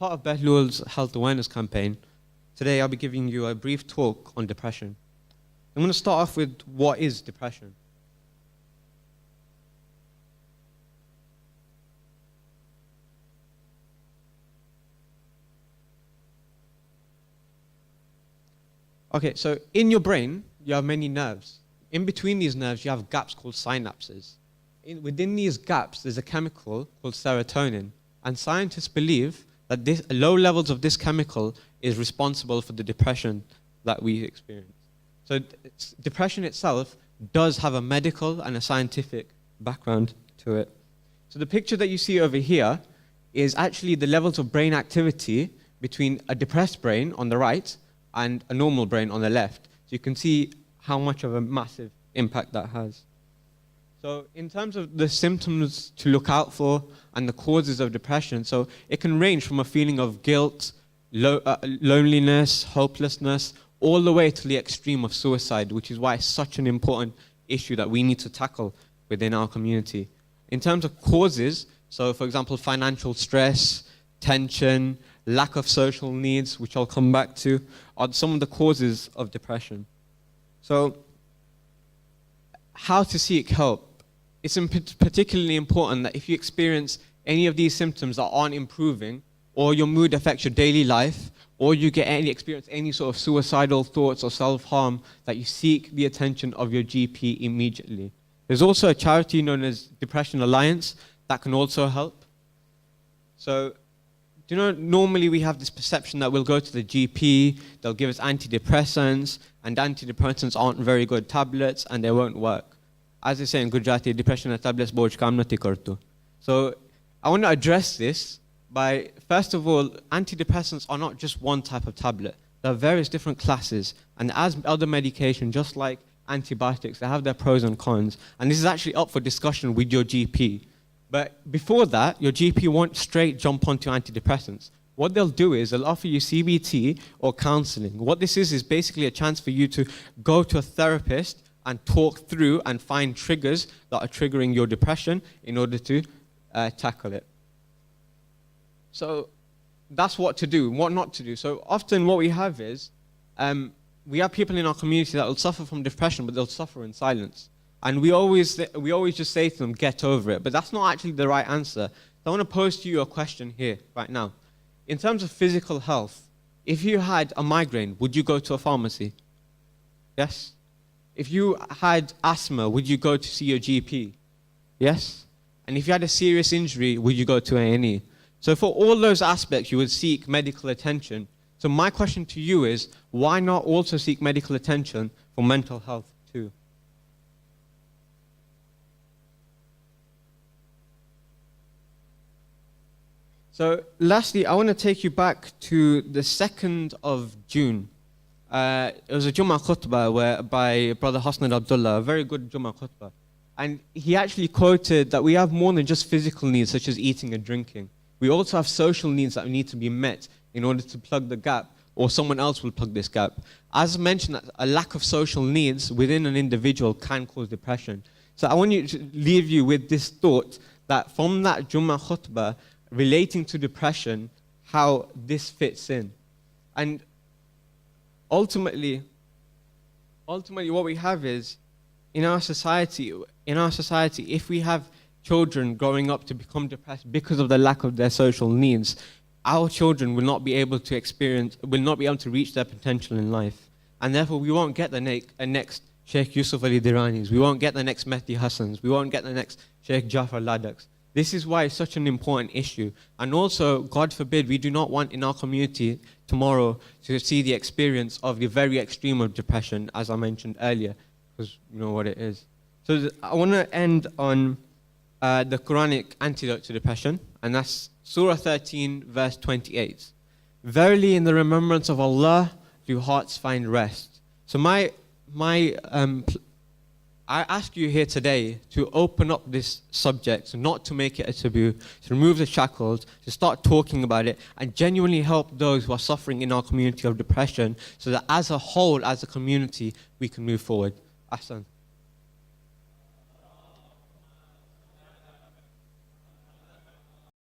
part of Behlul's health awareness campaign, today I'll be giving you a brief talk on depression. I'm going to start off with what is depression. Okay, so in your brain, you have many nerves. In between these nerves, you have gaps called synapses. Within these gaps, there's a chemical called serotonin. And scientists believe that low levels of this chemical is responsible for the depression that we experience. So depression itself does have a medical and a scientific background to it. So the picture that you see over here is actually the levels of brain activity between a depressed brain on the right and a normal brain on the left. So you can see how much of a massive impact that has. So in terms of the symptoms to look out for and the causes of depression, so it can range from a feeling of guilt, loneliness, hopelessness, all the way to the extreme of suicide, which is why it's such an important issue that we need to tackle within our community. In terms of causes, so for example, financial stress, tension, lack of social needs, which I'll come back to, are some of the causes of depression. So how to seek help? It's particularly important that if you experience any of these symptoms that aren't improving, or your mood affects your daily life, or you experience any sort of suicidal thoughts or self-harm, that you seek the attention of your GP immediately. There's also a charity known as Depression Alliance that can also help. So, normally we have this perception that we'll go to the GP, they'll give us antidepressants, and antidepressants aren't very good tablets, and they won't work. As they say in Gujarati, depression tablets boj kam nati kartu. So I want to address this by, first of all, antidepressants are not just one type of tablet. There are various different classes, and as other medication, just like antibiotics, they have their pros and cons, and this is actually up for discussion with your GP. But before that, your GP won't straight jump onto antidepressants. What they'll do is they'll offer you CBT or counseling. What this is basically a chance for you to go to a therapist and talk through and find triggers that are triggering your depression in order to tackle it. So that's what to do, what not to do. So often what we have is, we have people in our community that will suffer from depression, but they'll suffer in silence. And we always just say to them, get over it. But that's not actually the right answer. So I want to pose to you a question here, right now. In terms of physical health, if you had a migraine, would you go to a pharmacy? Yes? If you had asthma, would you go to see your GP? Yes? And if you had a serious injury, would you go to A&E? So for all those aspects, you would seek medical attention. So my question to you is, why not also seek medical attention for mental health too? So lastly, I want to take you back to the 2nd of June. It was a Jummah khutbah by Brother Hassan Abdullah, a very good Jummah khutbah. And he actually quoted that we have more than just physical needs, such as eating and drinking. We also have social needs that need to be met in order to plug the gap, or someone else will plug this gap. As mentioned, a lack of social needs within an individual can cause depression. So I want to leave you with this thought that from that Jummah khutbah, relating to depression, how this fits in. And ultimately what we have is, in our society, if we have children growing up to become depressed because of the lack of their social needs, our children will not be able to reach their potential in life. And therefore we won't get the next Sheikh Yusuf Ali Diranis, we won't get the next Mehdi Hassans, we won't get the next Sheikh Jafar Ladaks. This is why it's such an important issue. And also, God forbid, we do not want in our community tomorrow to see the experience of the very extreme of depression, as I mentioned earlier, because you know what it is. So I want to end on the Quranic antidote to depression, and that's Surah 13, verse 28. Verily, in the remembrance of Allah, do hearts find rest. So I ask you here today to open up this subject, not to make it a taboo, to remove the shackles, to start talking about it, and genuinely help those who are suffering in our community of depression, so that as a whole, as a community, we can move forward. Ahsan.